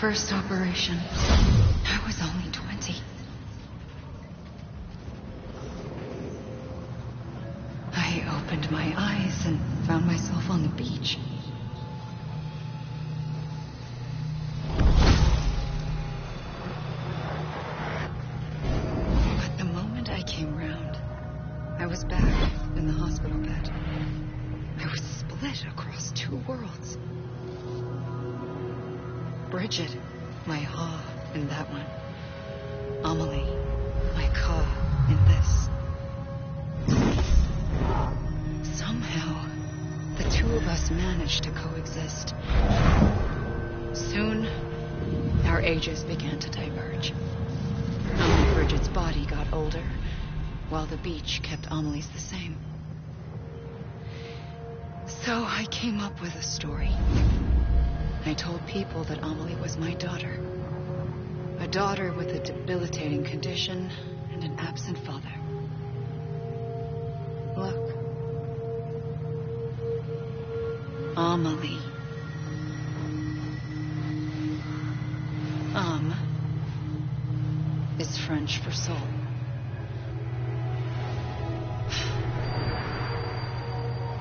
first operation, I was only 20. I opened my eyes and found myself on the beach. But the moment I came round, I was back in the hospital bed. I was split across two worlds. Bridget, my Ha in that one. Amelie, my Ka in this. Somehow, the two of us managed to coexist. Soon, our ages began to diverge. Only Bridget's body got older, while the beach kept Amelie's the same. So I came up with a story. I told people that Amelie was my daughter. A daughter with a debilitating condition and an absent father. Look. Amelie. Is French for soul.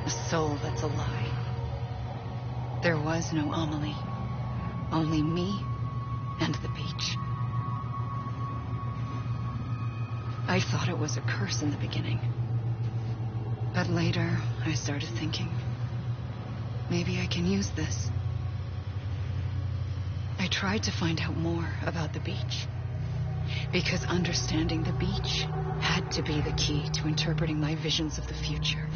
A soul that's a lie. There was no Amelie. Only me and the beach. I thought it was a curse in the beginning. But later, I started thinking, maybe I can use this. I tried to find out more about the beach. Because understanding the beach had to be the key to interpreting my visions of the future.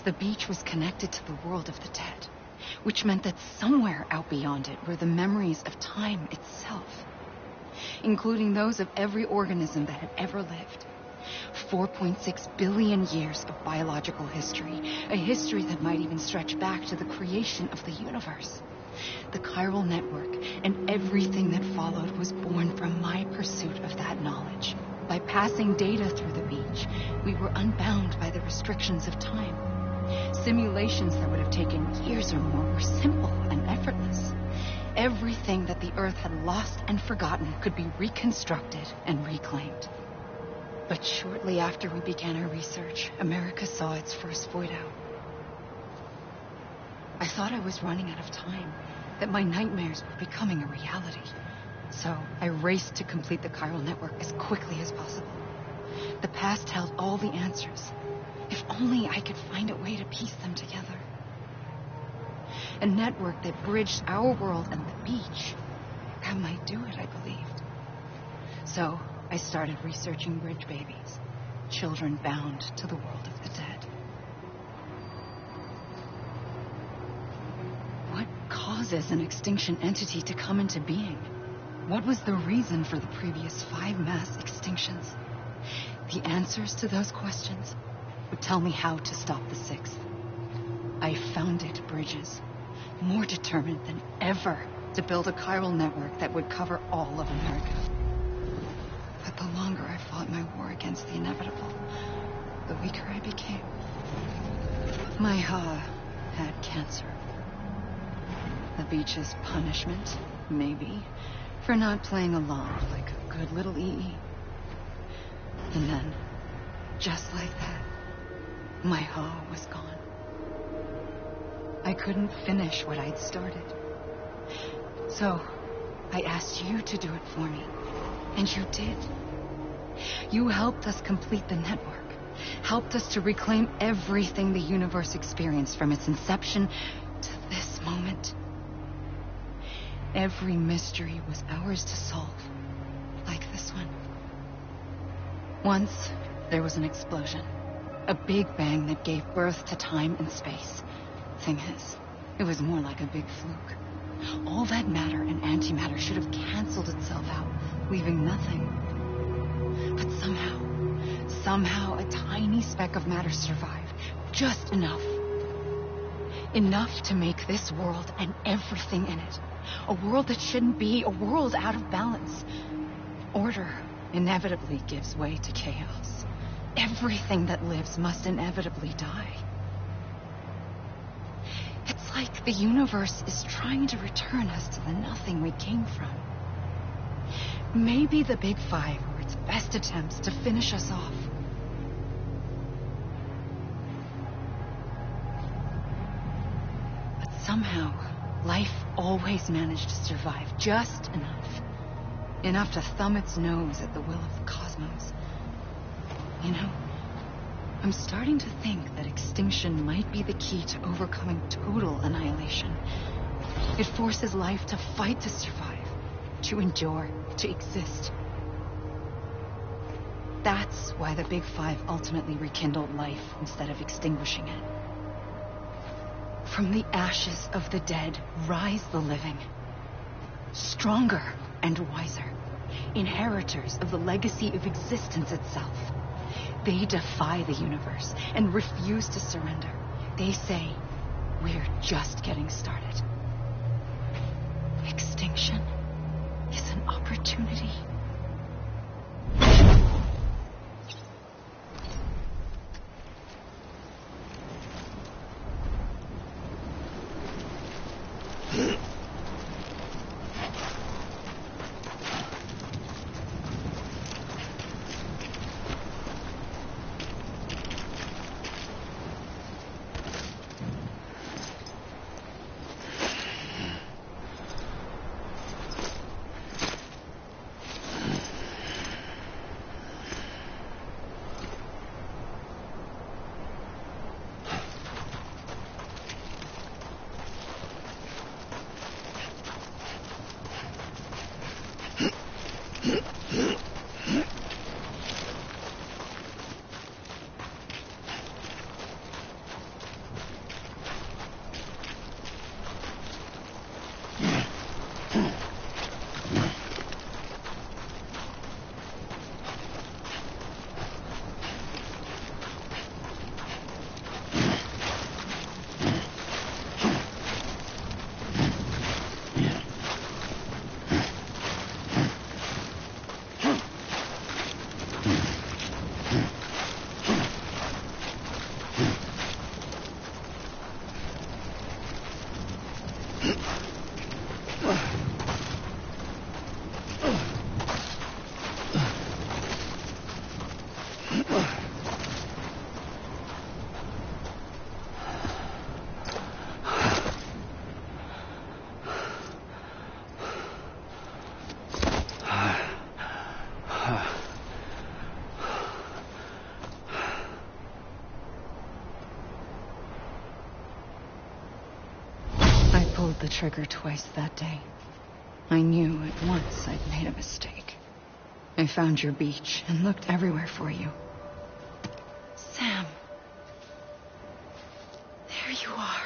The beach was connected to the world of the dead, which meant that somewhere out beyond it were the memories of time itself, including those of every organism that had ever lived. 4.6 billion years of biological history, a history that might even stretch back to the creation of the universe. The chiral network and everything that followed was born from my pursuit of that knowledge. By passing data through the beach, we were unbound by the restrictions of time. Simulations that would have taken years or more were simple and effortless. Everything that the Earth had lost and forgotten could be reconstructed and reclaimed. But shortly after we began our research, America saw its first void out. I thought I was running out of time, that my nightmares were becoming a reality. So I raced to complete the chiral network as quickly as possible. The past held all the answers. If only I could find a way to piece them together. A network that bridged our world and the beach. That might do it, I believed. So I started researching bridge babies, children bound to the world of the dead. What causes an extinction entity to come into being? What was the reason for the previous 5 mass extinctions? The answers to those questions would tell me how to stop the 6th. I founded bridges, more determined than ever to build a chiral network that would cover all of America. But the longer I fought my war against the inevitable, the weaker I became. My Ha had cancer. The beach's punishment, maybe, for not playing along like a good little EE. And then, just like that, my Ha was gone. I couldn't finish what I'd started. So, I asked you to do it for me. And you did. You helped us complete the network. Helped us to reclaim everything the universe experienced from its inception to this moment. Every mystery was ours to solve. Like this one. Once, there was an explosion. A big bang that gave birth to time and space. Thing is, it was more like a big fluke. All that matter and antimatter should have canceled itself out, leaving nothing. But somehow a tiny speck of matter survived. Just enough. Enough to make this world and everything in it. A world that shouldn't be, a world out of balance. Order inevitably gives way to chaos. Everything that lives must inevitably die. It's like the universe is trying to return us to the nothing we came from. Maybe the Big Five were its best attempts to finish us off. But somehow, life always managed to survive just enough. Enough to thumb its nose at the will of the cosmos. You know, I'm starting to think that extinction might be the key to overcoming total annihilation. It forces life to fight to survive, to endure, to exist. That's why the Big Five ultimately rekindled life instead of extinguishing it. From the ashes of the dead rise the living. Stronger and wiser. Inheritors of the legacy of existence itself. They defy the universe and refuse to surrender. They say, we're just getting started. Extinction is an opportunity. pulled the trigger twice that day, I knew at once I'd made a mistake. I found your beach and looked everywhere for you. Sam. There you are.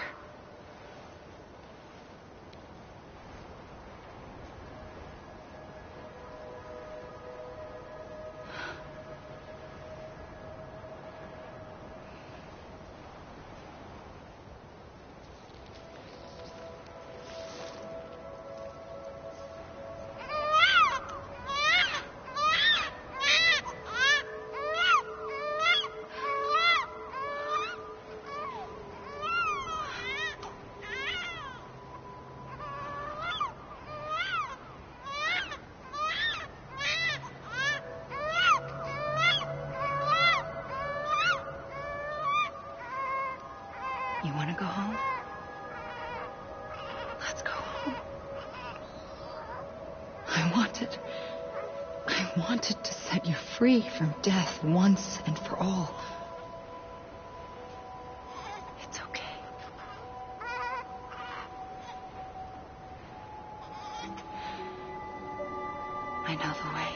You want to go home? Let's go home. I wanted to set you free from death once and for all. It's okay. I know the way.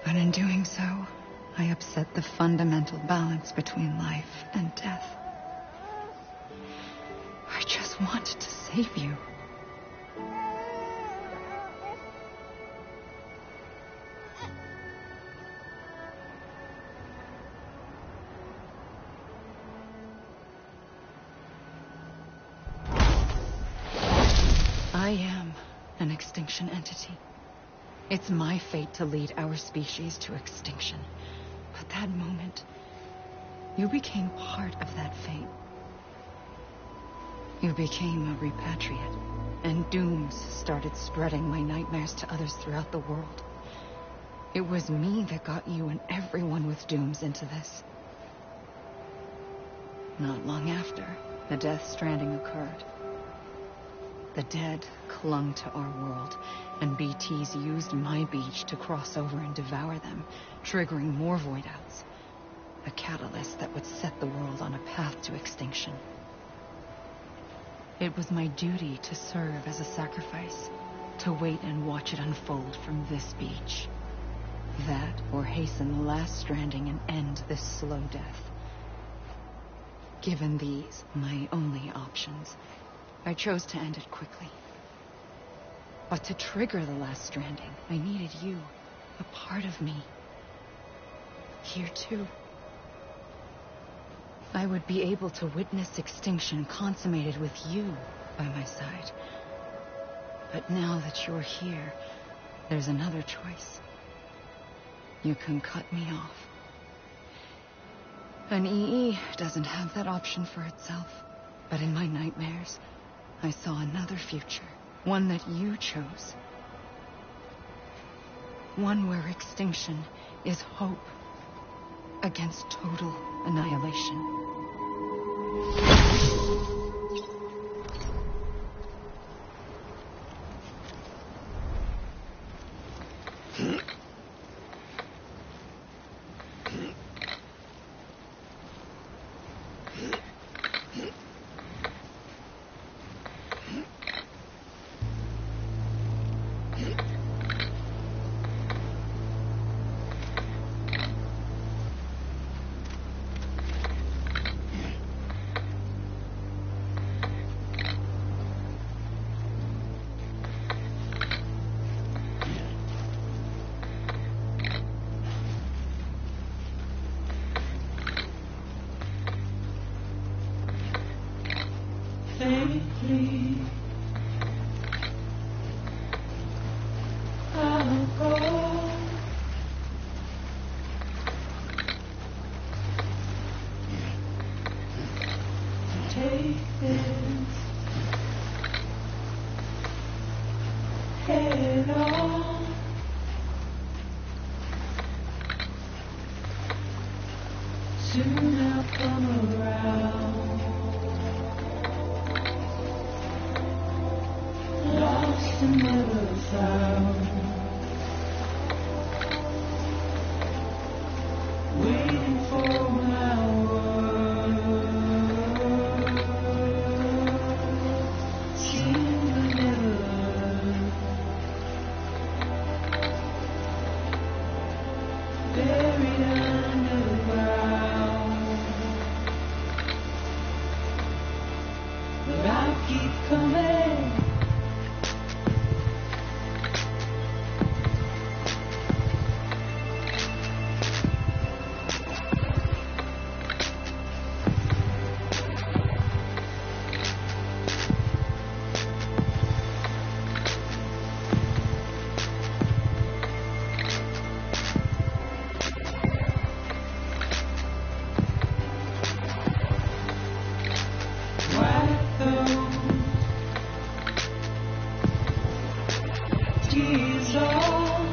But in doing so, I upset the fundamental balance between life and death. I just wanted to save you. I am an extinction entity. It's my fate to lead our species to extinction. But that moment, you became part of that fate. You became a repatriate, and dooms started spreading my nightmares to others throughout the world. It was me that got you and everyone with dooms into this. Not long after, the Death Stranding occurred. The dead clung to our world, and BTs used my beach to cross over and devour them, triggering more void outs. A catalyst that would set the world on a path to extinction. It was my duty to serve as a sacrifice, to wait and watch it unfold from this beach. That, or hasten the last stranding and end this slow death. Given these, my only options, I chose to end it quickly. But to trigger the last stranding, I needed you, a part of me. Here too. I would be able to witness extinction consummated with you by my side. But now that you're here, there's another choice. You can cut me off. An EE doesn't have that option for itself. But in my nightmares, I saw another future. One that you chose. One where extinction is hope against total annihilation. Safely, I'll go. Take this head on. Soon I'll come around. Lost and never found. Waiting for keys off.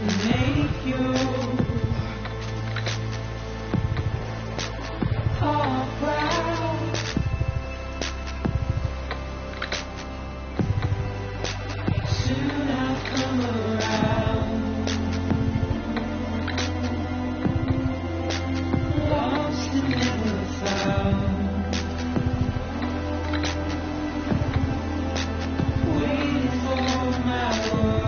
Make your heart proud. Soon I'll come around. Lost and never found. Waiting for my word.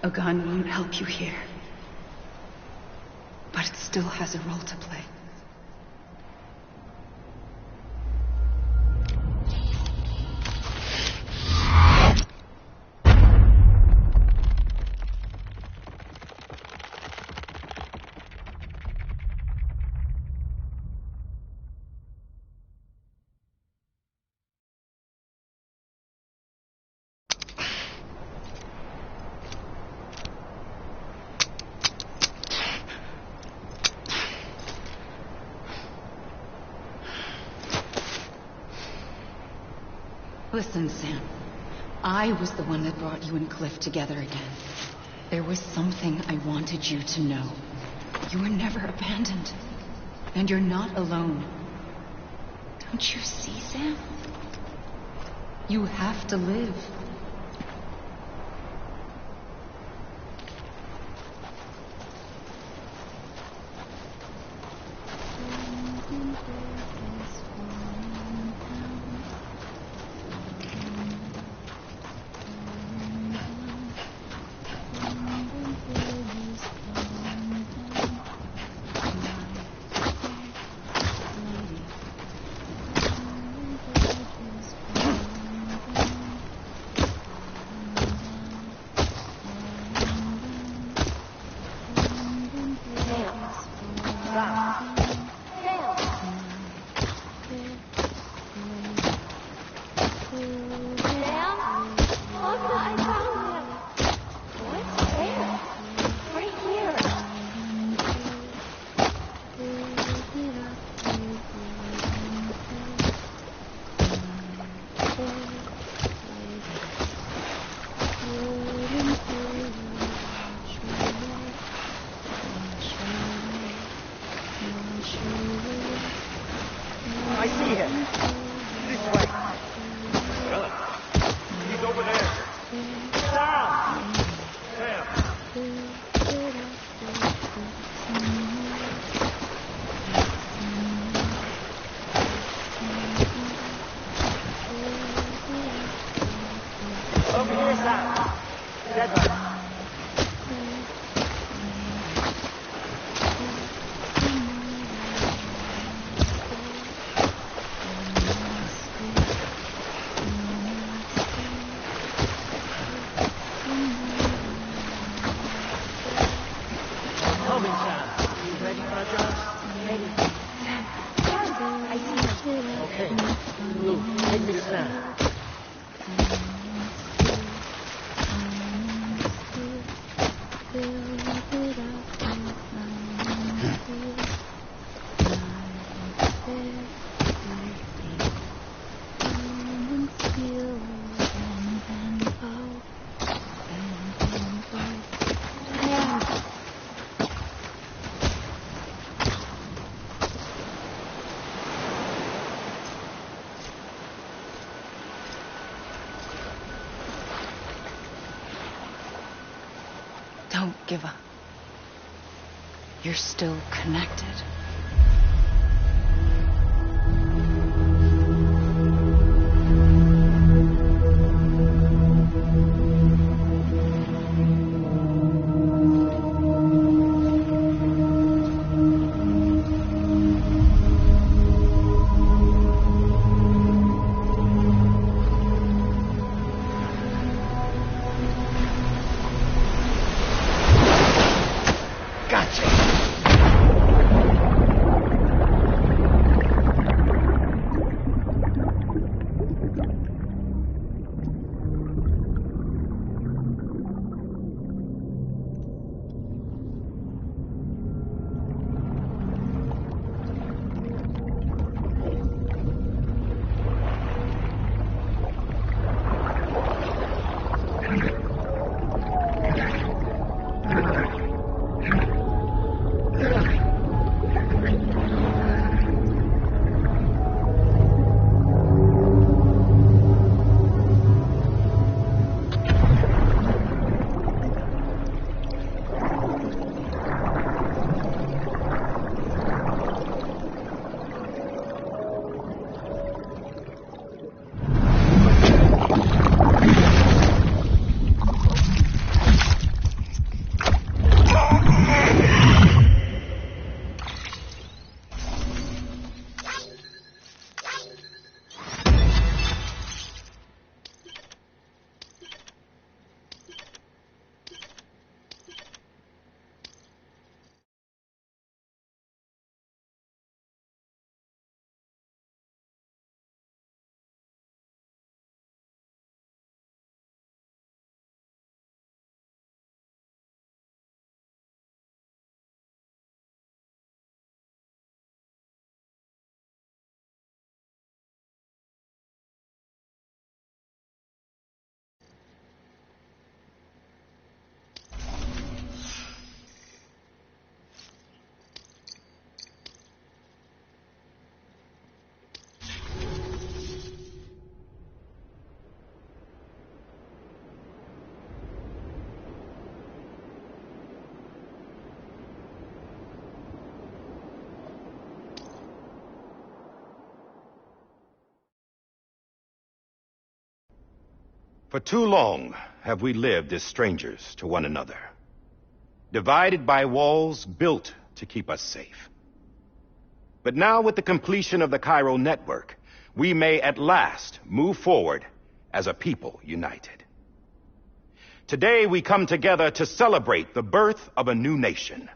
A gun won't help you here. But it still has a role to play. Listen, Sam. I was the one that brought you and Cliff together again. There was something I wanted you to know. You were never abandoned. And you're not alone. Don't you see, Sam? You have to live. I see him. This way. Really? He's over there. Sam! Sam! Over here, Sam. Dead man. Tell me, Sam. You ready for a job? Ready. Sam. Sam, I see him. Okay. Lou, take me to Sam. Don't give up. You're still connected. Gotcha. For too long have we lived as strangers to one another, divided by walls built to keep us safe. But now, with the completion of the Cairo network, we may at last move forward as a people united. Today we come together to celebrate the birth of a new nation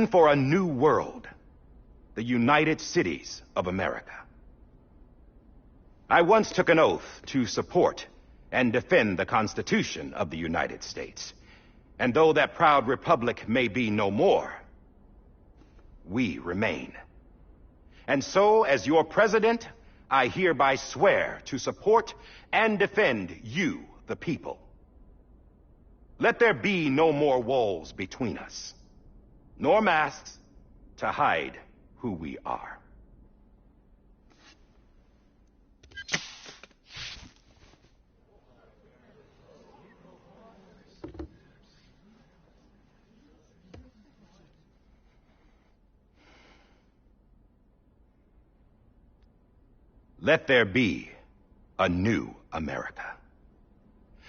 for a new world, the United Cities of America. I once took an oath to support and defend the Constitution of the United States. And though that proud republic may be no more, we remain. And so, as your president, I hereby swear to support and defend you, the people. Let there be no more walls between us, nor masks to hide who we are. Let there be a new America.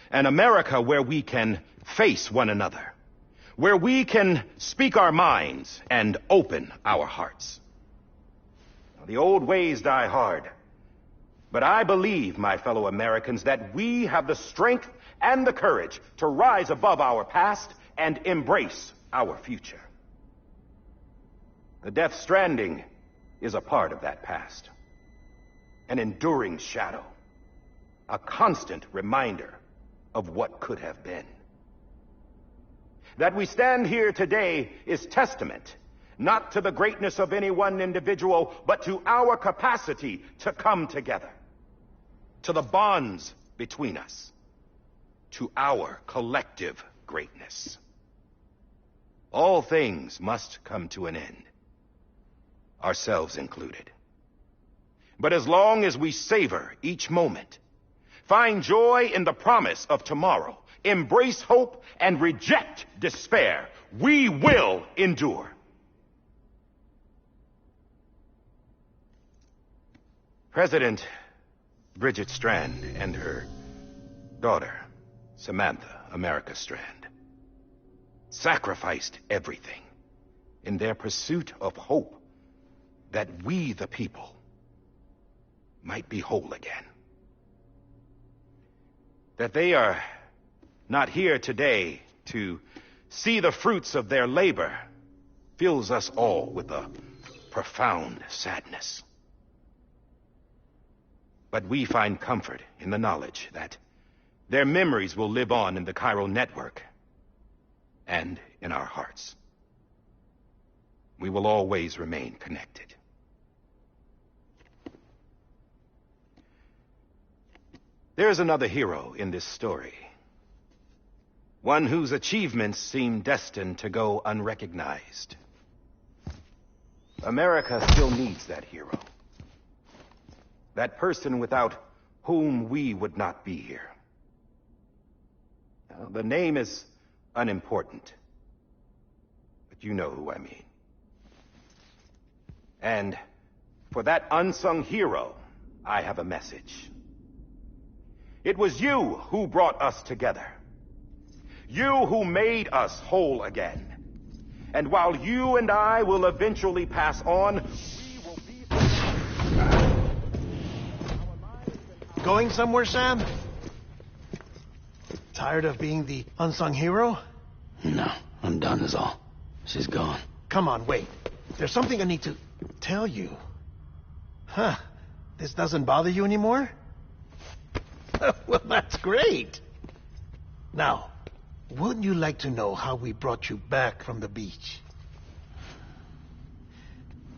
An America where we can face one another, where we can speak our minds and open our hearts. Now, the old ways die hard, but I believe, my fellow Americans, that we have the strength and the courage to rise above our past and embrace our future. The Death Stranding is a part of that past. An enduring shadow, a constant reminder of what could have been. That we stand here today is testament, not to the greatness of any one individual, but to our capacity to come together, to the bonds between us, to our collective greatness. All things must come to an end, ourselves included. But as long as we savor each moment, find joy in the promise of tomorrow, embrace hope, and reject despair, we will endure. President Bridget Strand and her daughter, Samantha America Strand, sacrificed everything in their pursuit of hope that we, the people, might be whole again. That they are not here today to see the fruits of their labor fills us all with a profound sadness. But we find comfort in the knowledge that their memories will live on in the Cairo network and in our hearts. We will always remain connected. There's another hero in this story. One whose achievements seem destined to go unrecognized. America still needs that hero. That person without whom we would not be here. Now, the name is unimportant, but you know who I mean. And for that unsung hero, I have a message. It was you who brought us together. You who made us whole again. And while you and I will eventually pass on, we will be... Going somewhere, Sam? Tired of being the unsung hero? No, I'm done is all. She's gone. Come on, wait. There's something I need to tell you. Huh. This doesn't bother you anymore? Well, that's great. Now, wouldn't you like to know how we brought you back from the beach?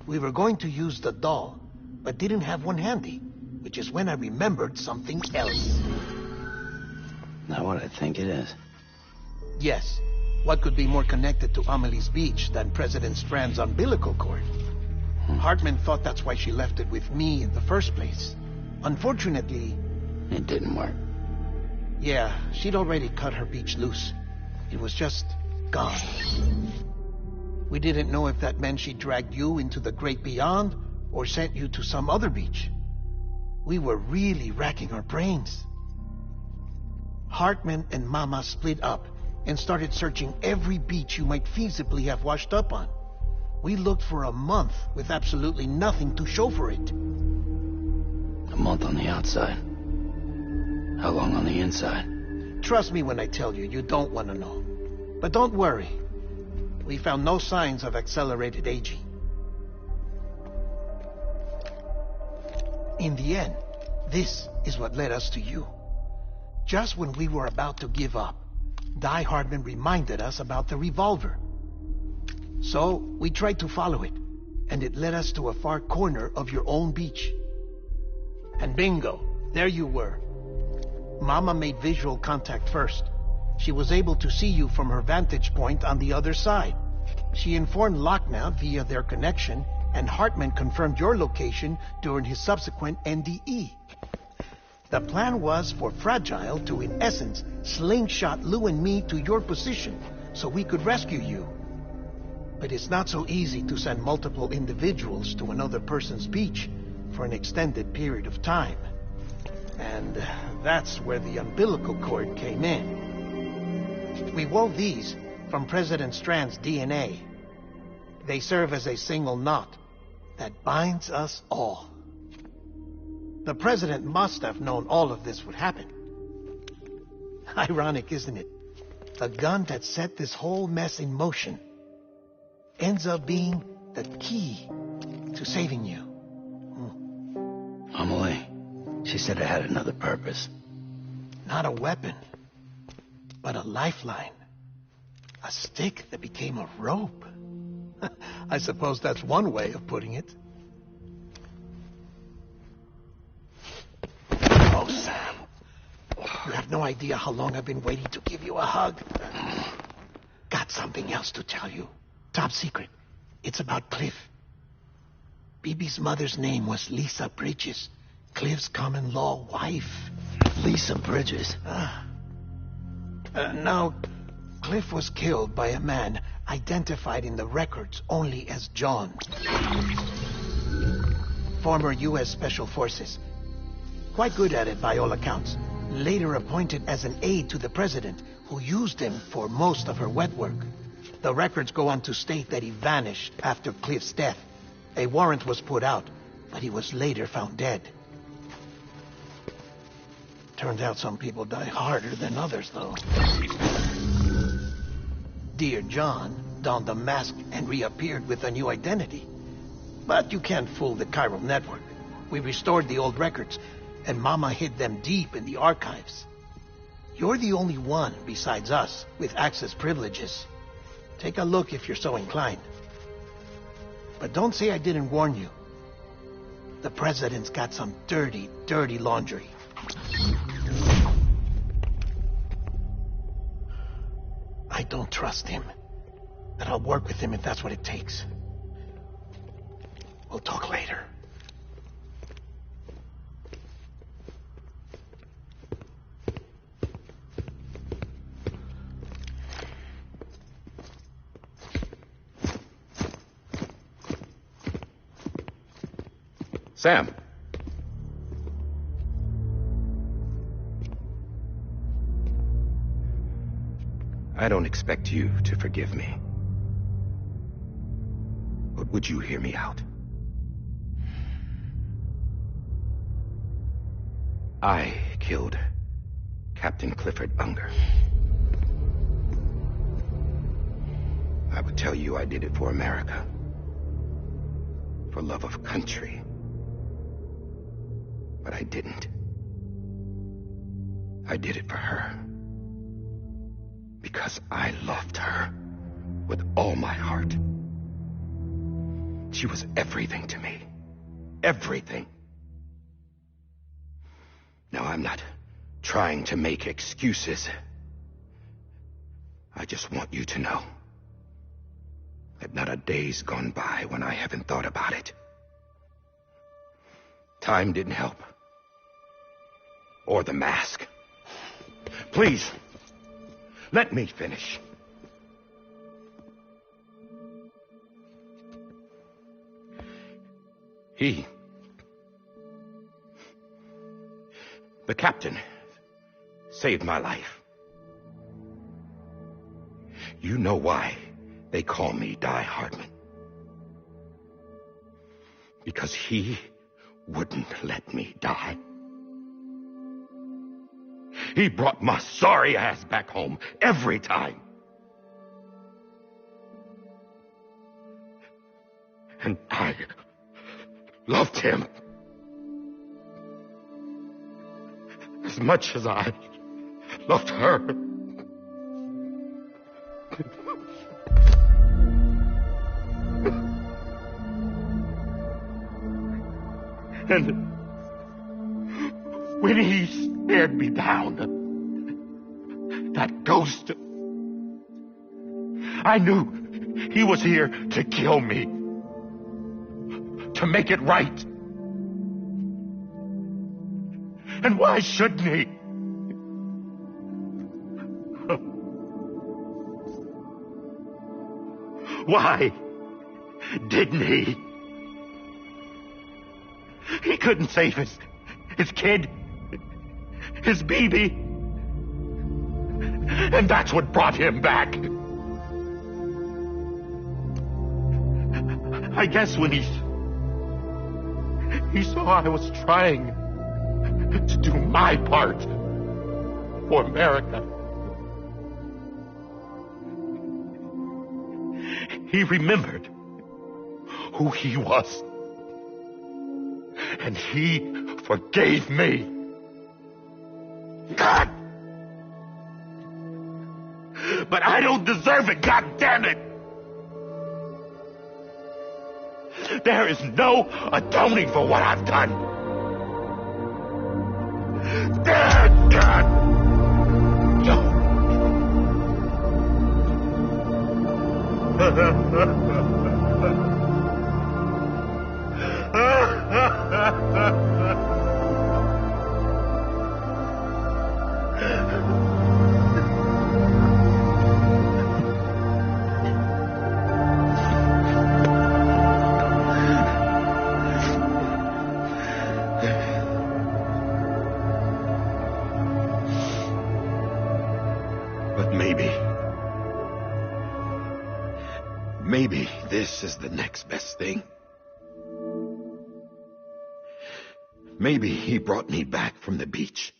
We were going to use the doll, but didn't have one handy, which is when I remembered something else. Not what I think it is. Yes. What could be more connected to Amelie's beach than President Strand's umbilical cord? Hartman thought that's why she left it with me in the first place. Unfortunately... It didn't work. Yeah, she'd already cut her beach loose. It was just gone. We didn't know if that meant she dragged you into the great beyond or sent you to some other beach. We were really racking our brains. Hartman and Mama split up and started searching every beach you might feasibly have washed up on. We looked for a month with absolutely nothing to show for it. A month on the outside. How long on the inside? Trust me when I tell you, you don't want to know. But don't worry. We found no signs of accelerated aging. In the end, this is what led us to you. Just when we were about to give up, Die Hardman reminded us about the revolver. So, we tried to follow it, and it led us to a far corner of your own beach. And bingo, there you were. Mama made visual contact first. She was able to see you from her vantage point on the other side. She informed Locknow via their connection, and Hartman confirmed your location during his subsequent NDE. The plan was for Fragile to, in essence, slingshot Lou and me to your position so we could rescue you. But it's not so easy to send multiple individuals to another person's beach for an extended period of time. And that's where the umbilical cord came in. We wove these from President Strand's DNA. They serve as a single knot that binds us all. The President must have known all of this would happen. Ironic, isn't it? The gun that set this whole mess in motion ends up being the key to saving you. Amelie, she said it had another purpose. Not a weapon, but a lifeline. A stick that became a rope. I suppose that's one way of putting it. Oh, Sam. You have no idea how long I've been waiting to give you a hug. Got something else to tell you. Top secret. It's about Cliff. Bibi's mother's name was Lisa Bridges, Cliff's common-law wife. Lisa Bridges? Now, Cliff was killed by a man identified in the records only as John. Former U.S. Special Forces. Quite good at it by all accounts. Later appointed as an aide to the president, who used him for most of her wet work. The records go on to state that he vanished after Cliff's death. A warrant was put out, but he was later found dead. Turns out some people die harder than others, though. Dear John donned a mask and reappeared with a new identity. But you can't fool the chiral network. We restored the old records, and Mama hid them deep in the archives. You're the only one, besides us, with access privileges. Take a look if you're so inclined. But don't say I didn't warn you. The president's got some dirty, dirty laundry. I don't trust him. But I'll work with him if that's what it takes. We'll talk later. Sam. I don't expect you to forgive me. But would you hear me out? I killed Captain Clifford Unger. I would tell you I did it for America. For love of country. But I didn't. I did it for her. Because I loved her with all my heart. She was everything to me. Everything. Now, I'm not trying to make excuses. I just want you to know that not a day's gone by when I haven't thought about it. Time didn't help. Or the mask. Please, let me finish. The captain saved my life. You know why they call me Die Hardman. Because he wouldn't let me die. He brought my sorry ass back home every time. And I loved him as much as I loved her. And when he stared me down, that ghost, I knew he was here to kill me, to make it right. And why shouldn't he? Why didn't he? He couldn't save his kid, his baby. And that's what brought him back. I guess when he saw I was trying to do my part for America, he remembered who he was. And he forgave me. God! But I don't deserve it, God damn it! There is no atoning for what I've done. Dead God! But maybe this is the next best thing. Maybe he brought me back from the beach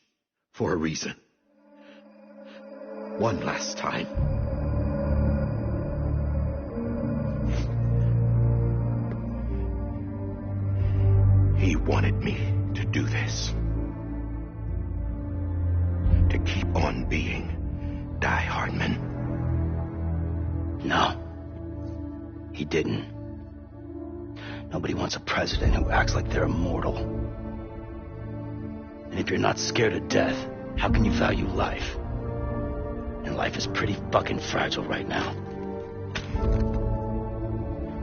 for a reason. One last time. He wanted me to do this. To keep on being Die Hardman. No. He didn't. Nobody wants a president who acts like they're immortal. And if you're not scared of death, how can you value life? And life is pretty fucking fragile right now.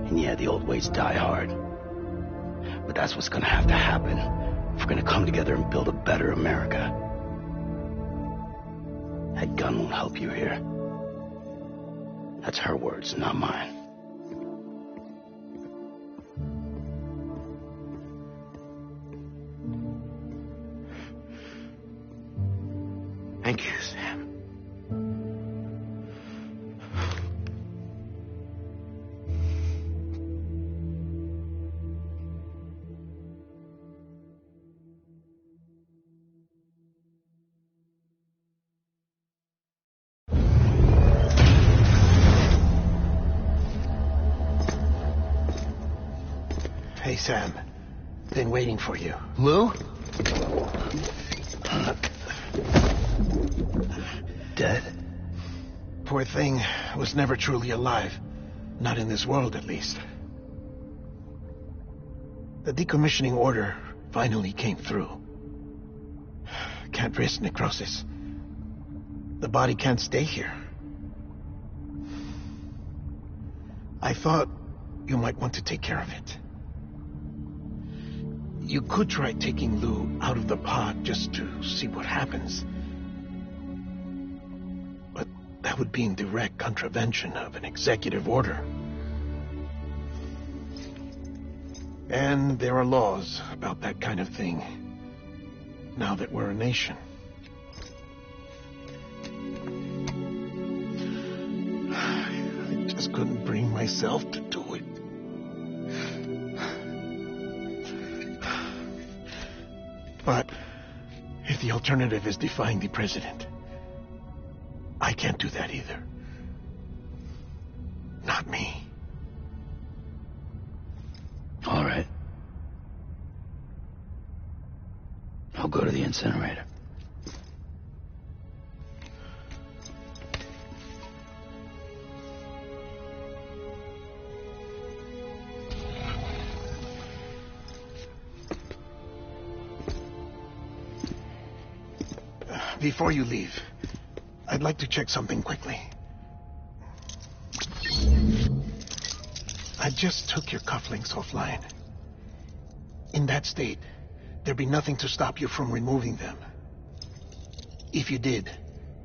And yeah, the old ways die hard. But that's what's gonna have to happen if we're gonna come together and build a better America. That gun won't help you here. That's her words, not mine. Thank you, Sam. Hey, Sam. Been waiting for you. Lou? Dead? Poor thing was never truly alive. Not in this world, at least. The decommissioning order finally came through. Can't risk necrosis. The body can't stay here. I thought you might want to take care of it. You could try taking Lou out of the pod just to see what happens. But that would be in direct contravention of an executive order. And there are laws about that kind of thing, now that we're a nation. couldn't bring myself to do it. But if the alternative is defying the president, I can't do that either. Not me. All right. I'll go to the incinerator. Before you leave, I'd like to check something quickly. I just took your cufflinks offline. In that state, there'd be nothing to stop you from removing them. If you did,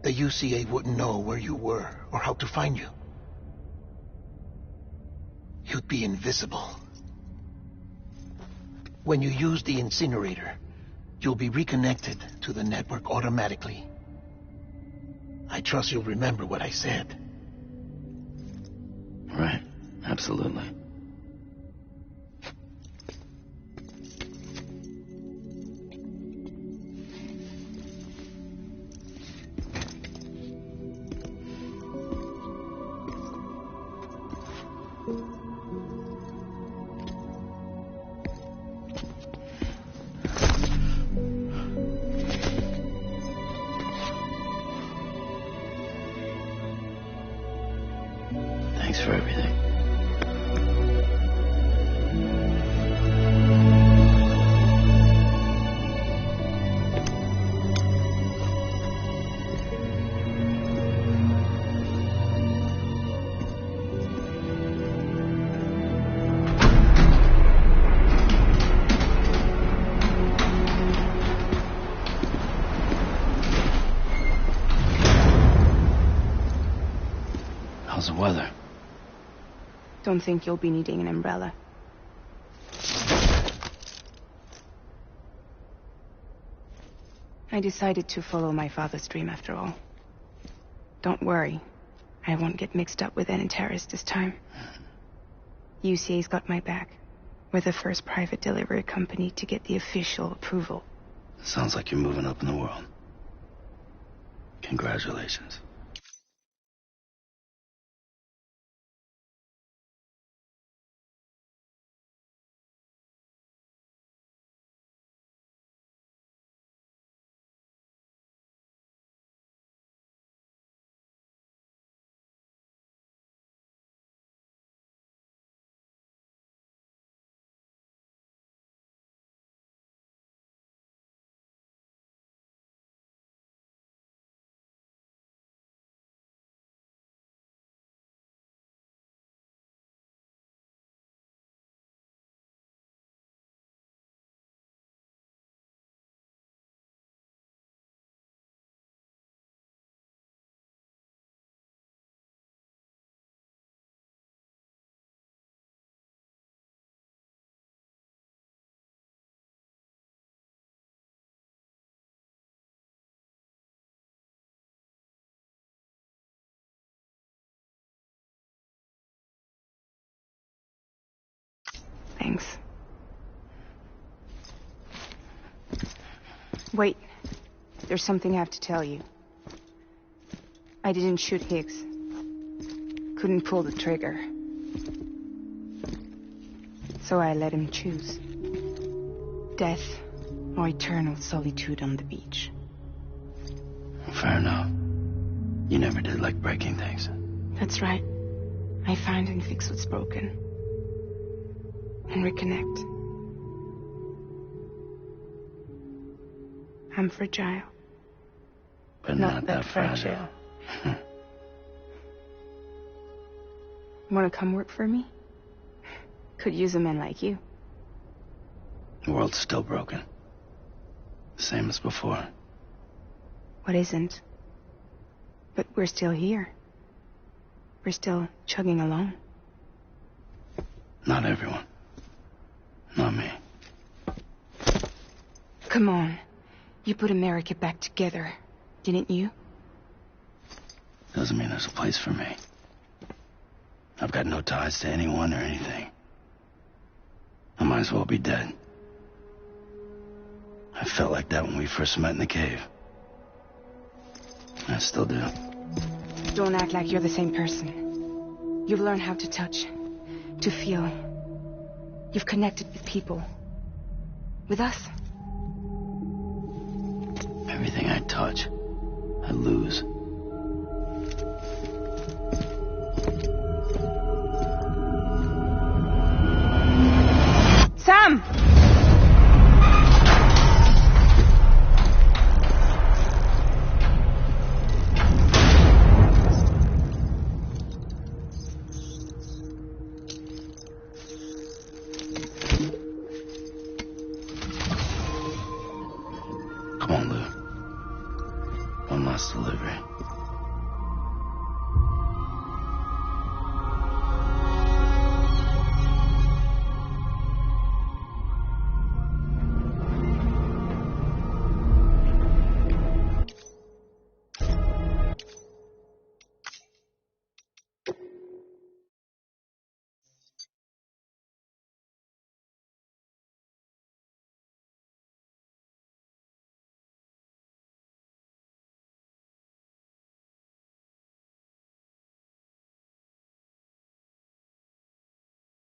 the UCA wouldn't know where you were or how to find you. You'd be invisible. When you use the incinerator, you'll be reconnected to the network automatically. I trust you'll remember what I said. Right. Absolutely. Thanks for everything. How's the weather? Don't think you'll be needing an umbrella. I decided to follow my father's dream after all. Don't worry. I won't get mixed up with any terrorists this time. UCA's got my back. We're the first private delivery company to get the official approval. Sounds like you're moving up in the world. Congratulations. Thanks. Wait. There's something I have to tell you. I didn't shoot Higgs. Couldn't pull the trigger. So I let him choose. Death or eternal solitude on the beach. Fair enough. You never did like breaking things. That's right. I find and fix what's broken. And reconnect. I'm fragile. But not that fragile. Want to come work for me? Could use a man like you. The world's still broken. Same as before. What isn't? But we're still here. We're still chugging along. Not everyone. Not me. Come on. You put America back together, didn't you? Doesn't mean there's a place for me. I've got no ties to anyone or anything. I might as well be dead. I felt like that when we first met in the cave. I still do. Don't act like you're the same person. You've learned how to touch, to feel. You've connected with people. With us. Everything I touch, I lose. Sam!